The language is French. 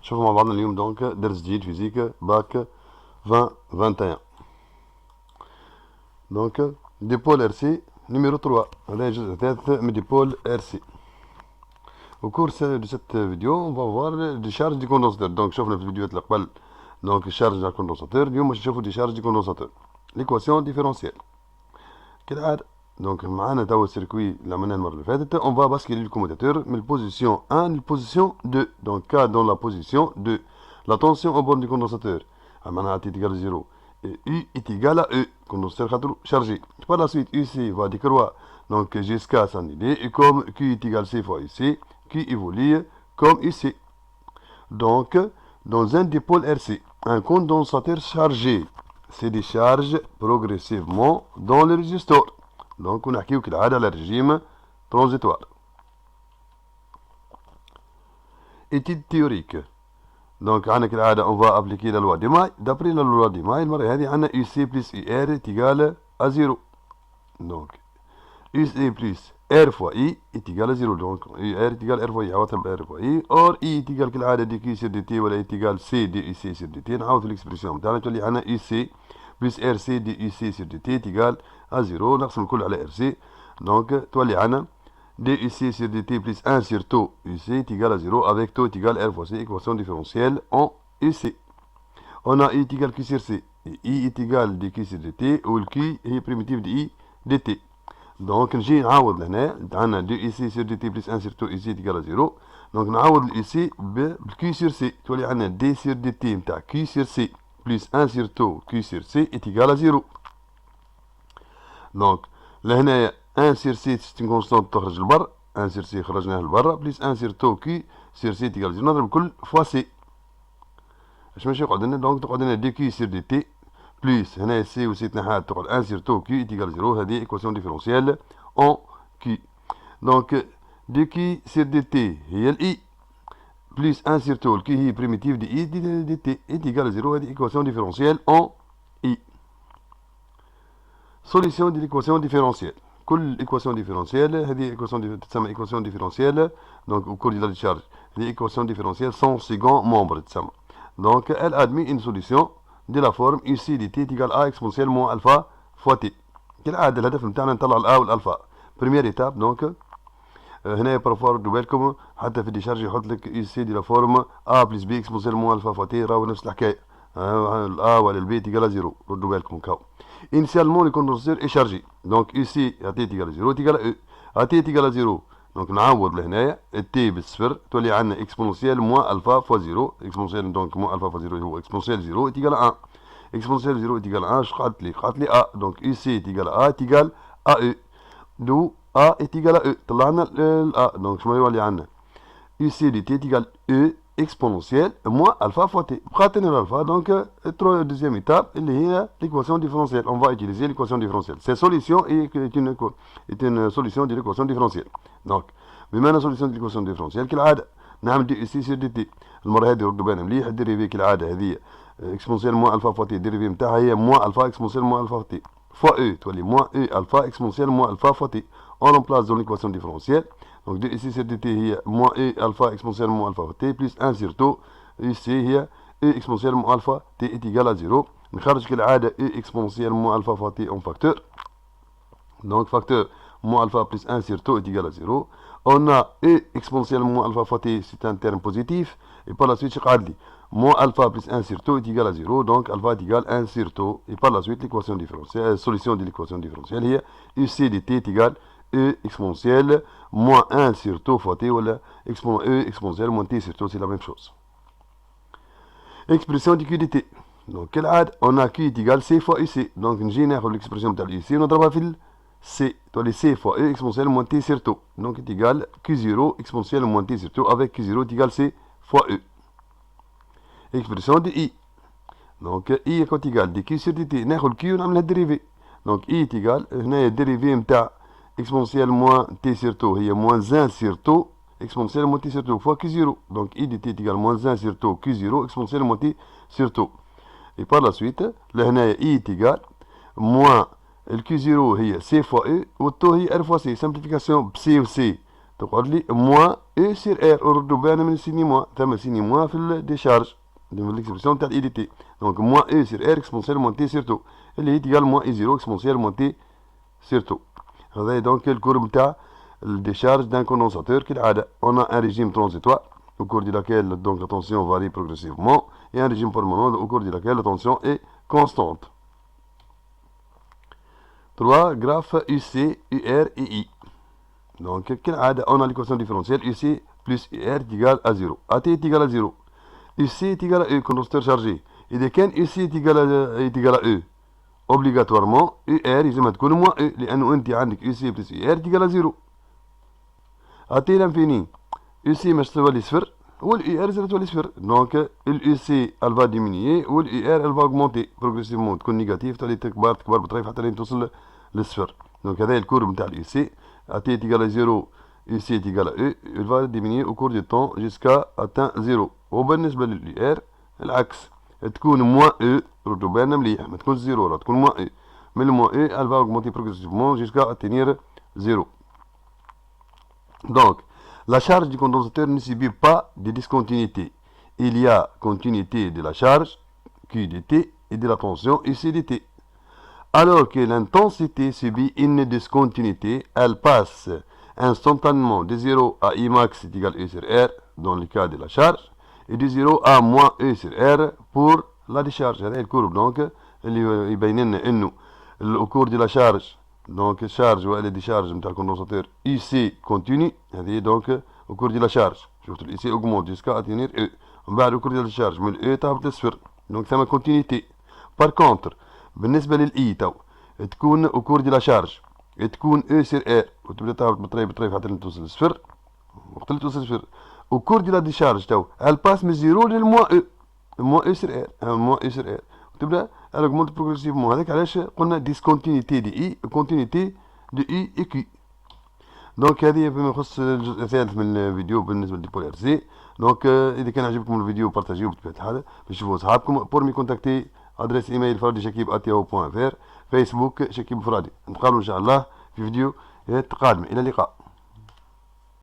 شوفوا مع بعضنا اليوم دونك درس جديد فيزيك باك 2021. دونك ديبول ار سي نيميرو 3. هذا الجزء الثالث من ديبول ار سي. Au cours de cette vidéo, on va voir des charges du condensateur. Donc, شوفنا في الفيديوهات اللي قبل دونك الشارج تاع الكوندنساتور. اليوم باش نشوفوا دي شارج دي كوندنساتور. ليكواسيون ديفيرونسيال. كالعادة دونك معانا توا السيركوي اللي عملناه المرة اللي فاتت. On va basculer le commutateur من البوزيسيون 1 للبوزيسيون 2. Donc, cas dans la position 2. La tension au bord du condensateur. معناها T égale 0. Et U est égal à E. Condensateur خاطر chargé. Par la suite, UC va décroître donc jusqu'à 100 idée. Et comme Q est égal C fois UC, qui évolue comme ici. Donc, dans un dipôle RC, un condensateur chargé se décharge progressivement dans le résistor. Donc, on a dit qu'il a le régime transitoire. Étude théorique. Donc, on va appliquer la loi de May. D'après la loi de May, on a UC plus IR est égal à 0. Donc, UC plus R fois I est égal à 0. Donc, R est égal à R fois I. R fois I. Or, I est égal à dQ sur dt ou est égal C dUC sur dt. On a l'expression. On a UC plus RC dUC sur dt est égal à 0. On a le RC. Donc, on a dUC sur dt plus 1 sur taux UC est égal à 0 avec taux est égal à R fois C, équation différentielle en UC. On a I est égal à Q sur C. Et I est égal à dQ sur dt où le Q est primitif de I dt. Donc, نجي نعوض لهنا عندنا 2 ici sur dt plus 1 sur 2 ici est égal à 0. Donc, نعوض ici بالQ sur C. تولي عندنا d sur dt نتاع Q sur C plus 1 sur 2 Q sur C est égal à 0. Donc, لهنا 1 sur C c'est une constante تخرج للبر. 1 sur C خرجناها للبر plus 1 sur 2 Q sur C est égal à 0. نضرب كل fois C. اش ماشي يقعد لنا دونك تقعد لنا dQ sur dt plus هنا C و C تنحات تقعد 1 sur 2 Q est égal à 0. هذه équation différentielle en Q. Donc dQ sur dt هي ال I plus 1 sur 2 ال Q هي primitive de I dt est égal à 0. هذه équation différentielle en I. Solution de l'équation différentielle. كل équation différentielle هذه équation تسمى équation différentielle. Donc au cours de la charge les équations différentielles sont second membre تسمى. Donc elle admet une solution de la forme UC dt est égal à exponentielle moins alpha fois t. كالعادة الهدف نتاعنا نطلع الأ والألفا. Première étape donc هنا بارفور ردوا بالكم حتى في الديشارج يحط لك UC دي لا فورم A plus B exponentielle moins alpha fois t راهو نفس الحكاية. الأ ولا البي تيجال 0. ردوا بالكم كاو. Initialement le condensateur est chargé. Donc UC à t est égal à 0 est égal à E. à t est égal à 0. Donc نعوض لهنايا t بالصفر تولي عندنا exponentielle moins alpha fois 0. exponentielle donc moins alpha fois 0 هو exponentielle 0 est égal à 1. exponentielle 0 est égal à 1 je قعدت لي A. donc UC est égal à A est égal à E. d'où A est égal à E. طلعنا A. donc شنو يولي عندنا UC dt est égal à E exponentielle moins alpha fois t. بقات لنا الالفا donc deuxième étape اللي هي l'équation différentielle. On va utiliser l'équation différentielle. Cette solution est une solution de l'équation différentielle. donc بما أن solution de l'équation différentielle كالعادة نعمل دي سي سير دي تي. المرة هذه ردوا بالنا مليح الديريفي كالعادة هذه exponentielle moins alpha fois t. الديريفي نتاعها هي moins alpha exponentielle moins alpha fois t fois E تولي moins E alpha exponentielle moins alpha fois t. On remplace dans l'équation différentielle. Donc d ici sur dt هي moins E alpha exponentielle moins alpha fois t plus 1 sur 2 ici هي E exponentielle moins alpha t est égal à 0. نخرج كالعادة E exponentielle moins alpha fois t en facteur. Donc facteur moins alpha plus 1 sur 2 est égal à 0. On a E exponentielle moins alpha fois t, c'est un terme positif. Et par la suite, moins alpha plus 1 sur 2 est égal à 0. Donc alpha est égal à 1 sur 2. Et par la suite, l'équation différentielle, solution de l'équation différentielle est UC dt est égal à E exponentielle moins 1 sur 2 fois t. Ou E exponentielle moins t sur 2, c'est la même chose. Expression du Q dt. Donc, on a Q est égal à C fois UC. Donc, nous avons l'expression de UC. On a fait C, C fois E exponentielle moins t sur 2. Donc, est égal à Q0 exponentielle moins t sur 2 avec Q0 est égal à C fois E. Expression de I. Donc, I est égal à dQ sur dt. Nous avons Q, on a la dérivée. Donc, I est égal, on a la dérivée exponentielle moins t sur 2. Il y a moins 1 sur 2 exponentielle moins t sur 2 fois Q0. Donc, I dt est égal à moins 1 sur 2 Q0 exponentielle moins t sur 2. Et par la suite, là, I est égal moins le Q0 هي C fois E و التو هي R fois C. simplification C و C تقعد لي موان او سير ار، وردوا بالنا من السيني موان، ثم سيني موان في الديشارج ليكسبرسيون تاع الاي دي تي. دونك موان او سير ار اكسبونسيال موان تي سير تو، اللي هي تيقال موان اي زيرو اكسبونسيال موان تي سير تو. هذا دونك الكورب تاع الديشارج دان كوندونساتور كالعادة. On a un régime transitoire au cours de laquelle donc la tension varie progressivement et un régime permanent au cours de laquelle la tension est constante. 3. Graphe UC, UR et I. Donc, on a l'équation différentielle UC plus UR est égal à 0. AT est égal à 0. UC est égal à E, condensateur chargé. Et dès qu'un UC est égal à E, obligatoirement UR يلزم تكون moins E، لأنه أنت عندك UC plus UR est égal à 0. AT l'infini. UC مش تولي صفر والUR زاد تولي صفر. Donc الUC elle va diminuer والUR elle va augmenter progressivement، تكون نيجاتيف تولي تكبر بطريقة حتى لين توصل للصفر. Donc هذا الكورب نتاع الUC. AT est égal à 0, UC est égal à E, il va diminuer au cours du temps jusqu'à atteindre 0. وبالنسبة للUR العكس، تكون moins E، ردوا بالنا مليح، ما تكونش 0 راه تكون moins E. من moins E elle va augmenter progressivement jusqu'à atteindre 0. Donc la charge du condensateur ne subit pas de discontinuité. Il y a continuité de la charge Q dt et de la tension UC dt. Alors que l'intensité subit une discontinuité, elle passe instantanément de 0 à I max est égal E sur R dans le cas de la charge, et de 0 à moins E sur R pour la décharge. هذه الكورب donc اللي يبين لنا انه au cours de la charge donc charge ولا décharge نتاع الكوندنساتور IC continue. هذه donc au cours de la charge شفتوا ال IC augmente jusqu'à atteindre E. من بعد au cours de la charge من E تهبط للصفر، donc ثم continuité. Par contre بالنسبة للإي تو تكون au cours de la charge تكون E sur R وتبدا تهبط بطريف حتى توصل للصفر. وقت اللي توصل للصفر au cours de la décharge تو elle passe من 0 للموان E، moins E sur R، moins E sur R، وتبدا elle augmente progressivement. هذاك علاش قلنا discontinuité de I continuité de I et Q. دونك هذه فيما يخص الجزء الثالث من الفيديو بالنسبة للبولار سي. دونك إذا كان عجبكم الفيديو بارتاجيوه بطبيعة الحال باش تشوفوا أصحابكم. بور مي كونتاكتي ادريس ايميل فرادي شكيب @yahoo.fr، فيسبوك شكيب فرادي. نتقابلوا ان شاء الله في فيديو قادم. الى اللقاء.